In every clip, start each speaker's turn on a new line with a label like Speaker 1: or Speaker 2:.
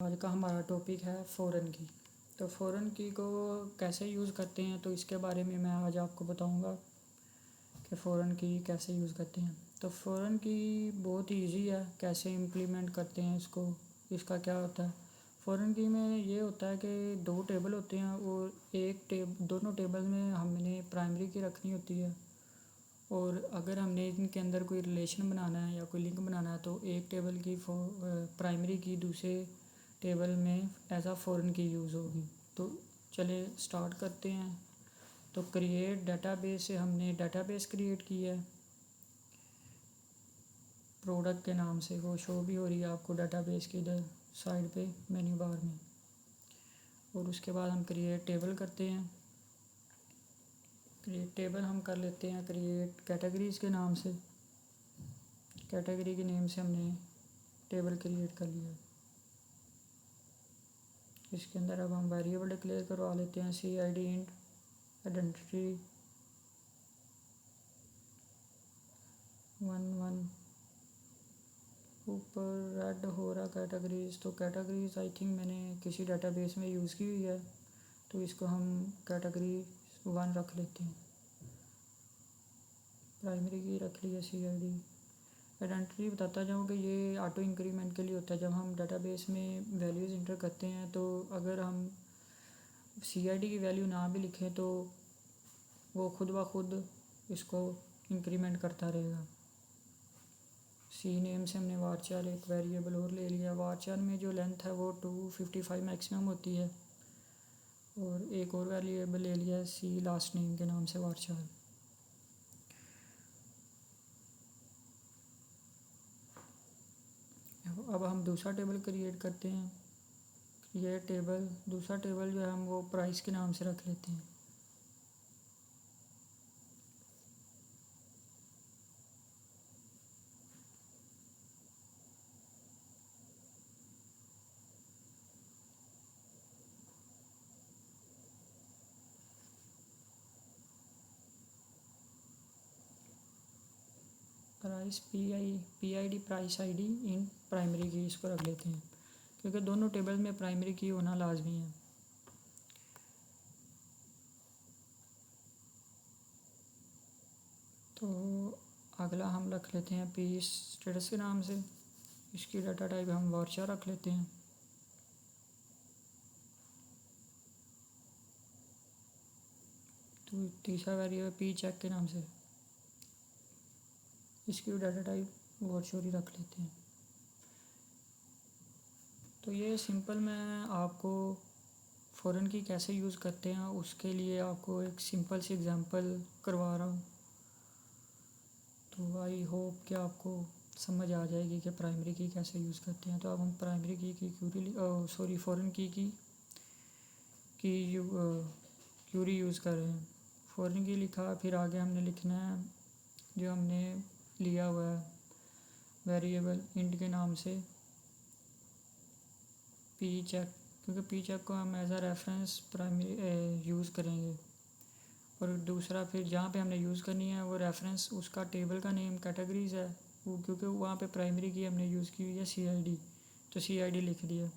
Speaker 1: आज का हमारा टॉपिक है फ़ॉरेन की। तो फ़ॉरेन की को कैसे यूज़ करते हैं, तो इसके बारे में मैं आज आपको बताऊंगा कि फ़ॉरेन की कैसे यूज़ करते हैं। तो फ़ॉरेन की बहुत ईजी है, कैसे इम्प्लीमेंट करते हैं इसको, इसका क्या होता है। फ़ॉरेन की में ये होता है कि दो टेबल होते हैं और दोनों टेबल में हमने प्राइमरी की रखनी होती है। और अगर हमने इनके अंदर कोई रिलेशन बनाना है या कोई लिंक बनाना है तो एक टेबल की प्राइमरी की दूसरे टेबल में एज आ फ़ॉरेन की यूज़ होगी। तो चले स्टार्ट करते हैं। तो क्रिएट डेटाबेस से हमने डेटाबेस क्रिएट की है प्रोडक्ट के नाम से, वो शो भी हो रही है आपको डेटाबेस की इधर साइड पे मेन्यू बार में। और उसके बाद हम क्रिएट टेबल करते हैं। क्रिएट टेबल हम कर लेते हैं क्रिएट कैटेगरीज़ के नाम से। कैटेगरी के नेम से हमने टेबल क्रिएट कर लिया। इसके अंदर अब हम वेरिएबल डिक्लेयर करवा लेते हैं CID इंट आइडेंटिटी 1 1। ऊपर रेड हो रहा कैटेगरीज, तो कैटेगरीज आई थिंक मैंने किसी डाटाबेस में यूज़ की हुई है, तो इसको हम कैटेगरी 1 रख लेते हैं। प्राइमरी की रख लिया CID। आइडेंटिटी बताता जाऊँ कि ये ऑटो इंक्रीमेंट के लिए होता है। जब हम डाटाबेस में वैल्यूज़ इंटर करते हैं तो अगर हम CID की वैल्यू ना भी लिखें तो वो खुद ब खुद इसको इंक्रीमेंट करता रहेगा। सी नेम से हमने वारचार एक वेरिएबल और ले लिया। वारचार में जो लेंथ है वो 255 मैक्सिमम होती है। और एक और वेरिएबल ले लिया सी लास्ट नेम के नाम से वारचार। अब हम दूसरा टेबल क्रिएट करते हैं। ये टेबल दूसरा टेबल जो है हम वो प्राइस के नाम से रख लेते हैं। Price PID price ID in primary की इसको रख लेते हैं, क्योंकि दोनों टेबल में प्राइमरी की होना लाजमी है। तो अगला हम रख लेते हैं पी स्टेटस के नाम से। इसकी डाटा टाइप हम वारचार रख लेते हैं। तो तीसरा वेरिएबल पी चेक के नाम से, इसकी भी डाटा टाइप वारचोरी रख लेते हैं। तो ये सिंपल मैं आपको फ़ॉरेन की कैसे यूज़ करते हैं उसके लिए आपको एक सिंपल सी एग्जांपल करवा रहा हूँ। तो आई होप कि आपको समझ आ जाएगी कि प्राइमरी की कैसे यूज़ करते हैं। तो अब हम प्राइमरी की फ़ॉरेन की क्यूरी यूज़ कर रहे हैं। फ़ॉरेन की लिखा, फिर आगे हमने लिखना है जो हमने लिया हुआ है वेरिएबल इंट के नाम से पी चेक, क्योंकि पी चेक को हम एज आ रेफरेंस प्राइमरी यूज़ करेंगे। और दूसरा फिर जहाँ पे हमने यूज़ करनी है वो रेफरेंस उसका टेबल का नेम कैटेगरीज है वो, क्योंकि वहाँ पे प्राइमरी की हमने यूज़ की हुई है CID, तो CID लिख दिया।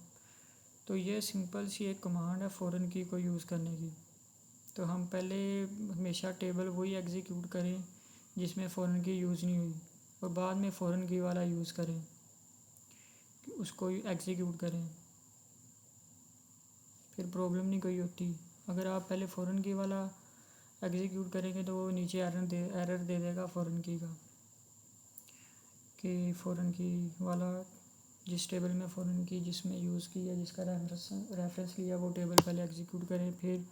Speaker 1: तो ये सिंपल सी एक कमांड है फ़ॉरेन की को यूज़ करने की। तो हम पहले हमेशा टेबल वही एग्जीक्यूट करें जिसमें फ़ॉरेन की यूज़ नहीं हुई, और बाद में फ़ॉरेन की वाला यूज़ करें, उसको एग्जीक्यूट करें, फिर प्रॉब्लम नहीं कोई होती। अगर आप पहले फ़ॉरेन की वाला एग्जीक्यूट करेंगे तो वो नीचे एरर दे देगा फ़ॉरेन की का, कि फ़ॉरेन की वाला जिस टेबल में फ़ॉरेन की जिसमें यूज़ की है, जिसका रेफरेंस लिया, वो टेबल पहले एग्जीक्यूट करें, फिर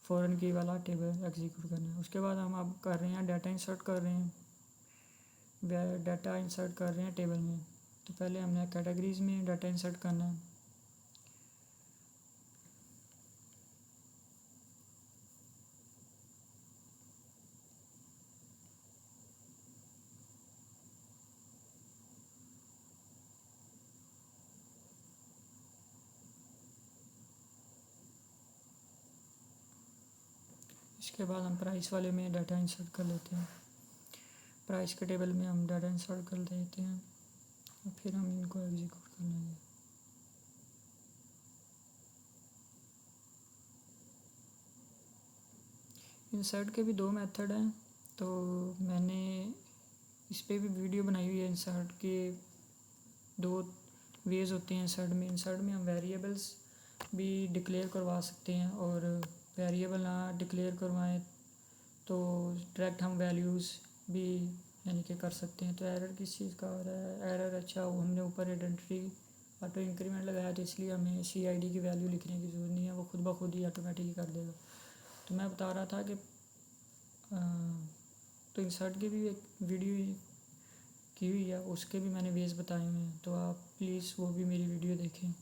Speaker 1: फ़ॉरेन की वाला टेबल एग्जीक्यूट करना है। उसके बाद हम अब कर रहे हैं डाटा इंसर्ट कर रहे हैं, डाटा इंसर्ट कर रहे हैं टेबल में। तो पहले हमने कैटेगरीज़ में डाटा इंसर्ट करना है। इसके बाद हम प्राइस वाले में डाटा इंसर्ट कर लेते हैं। प्राइस के टेबल में हम डाटा इंसर्ट कर देते हैं और फिर हम इनको एग्जीक्यूट कर लेंगे। इंसर्ट के भी 2 मेथड हैं, तो मैंने इस पे भी वीडियो बनाई हुई है। इंसर्ट के 2 वेज़ होते हैं इंसर्ट में। इंसर्ट में हम वेरिएबल्स भी डिक्लेयर करवा सकते हैं, और वेरिएबल ना डिक्लेयर करवाएं तो डायरेक्ट हम वैल्यूज़ भी यानी कि कर सकते हैं। तो एरर किस चीज़ का आ रहा है? एरर अच्छा, वो हमने ऊपर आइडेंटिटी ऑटो इंक्रीमेंट लगाया, तो इसलिए हमें CID की वैल्यू लिखने की ज़रूरत नहीं है, वो खुद ब खुद ही ऑटोमेटिकली कर देगा। तो मैं बता रहा था कि तो इंसर्ट की भी एक वीडियो की हुई है, उसके भी मैंने वेज बताए हुए हैं, तो आप प्लीज़ वो भी मेरी वीडियो देखें।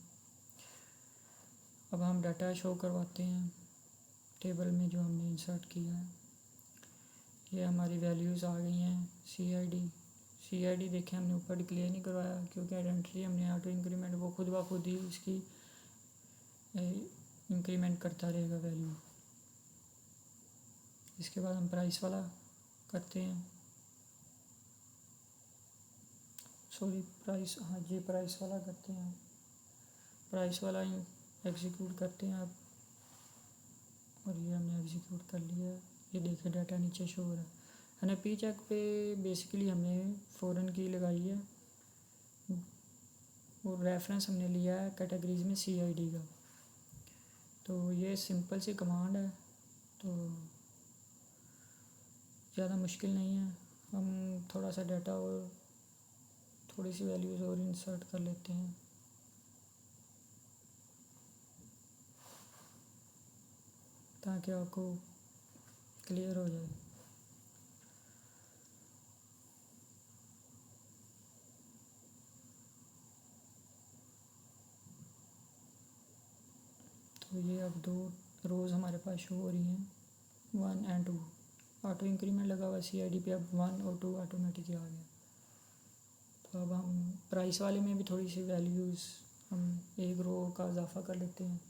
Speaker 1: अब हम डाटा शो करवाते हैं टेबल में जो हमने इंसर्ट किया है। ये हमारी वैल्यूज़ आ गई हैं। CID देखें, हमने ऊपर डिक्लेयर नहीं करवाया क्योंकि आइडेंटिटी हमने ऑटो इंक्रीमेंट, वो खुद ब खुद ही इसकी इंक्रीमेंट करता रहेगा वैल्यू। इसके बाद हम प्राइस वाला करते हैं। प्राइस वाला करते हैं। प्राइस वाला एग्जीक्यूट करते हैं आप, और ये हमने एग्जीक्यूट कर लिया है। ये देखिए डाटा नीचे शो हो रहा है। हमने पी चेक पे बेसिकली हमने फॉरेन की लगाई है, और रेफरेंस हमने लिया है कैटेगरीज में CID का। तो ये सिंपल सी कमांड है, तो ज़्यादा मुश्किल नहीं है। हम थोड़ा सा डाटा और थोड़ी सी वैल्यूज़ और इंसर्ट कर लेते हैं, ताकि आपको क्लियर हो जाए। तो ये अब 2 रोज़ हमारे पास शो हो रही हैं, 1 और 2। ऑटो इंक्रीमेंट लगा हुआ CID पे, अब 1 और 2 ऑटोमेटिक आ गया। तो अब हम प्राइस वाले में भी थोड़ी सी वैल्यूज़ हम एक रो का इजाफा कर लेते हैं।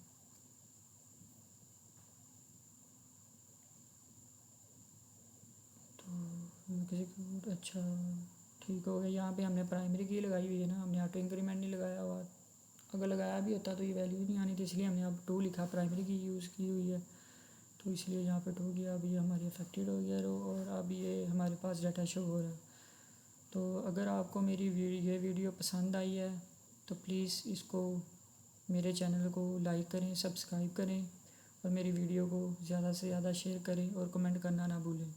Speaker 1: तो एग्जीक्यूट, अच्छा ठीक हो गया। यहाँ पे हमने प्राइमरी की लगाई हुई है ना, हमने ऑटो इंक्रीमेंट नहीं लगाया हुआ। अगर लगाया भी होता तो ये वैल्यू नहीं आनी थी, इसलिए हमने अब 2 लिखा, प्राइमरी की यूज़ की हुई है, तो इसलिए यहाँ पे 2 गया। अभी हमारी अफेक्टेड हो गया रो, और अब ये हमारे पास डाटा शो हो रहा है। तो अगर आपको मेरी ये वीडियो पसंद आई है तो प्लीज़ इसको, मेरे चैनल को लाइक करें, सब्सक्राइब करें, और मेरी वीडियो को ज़्यादा से ज़्यादा शेयर करें, और कमेंट करना ना भूलें।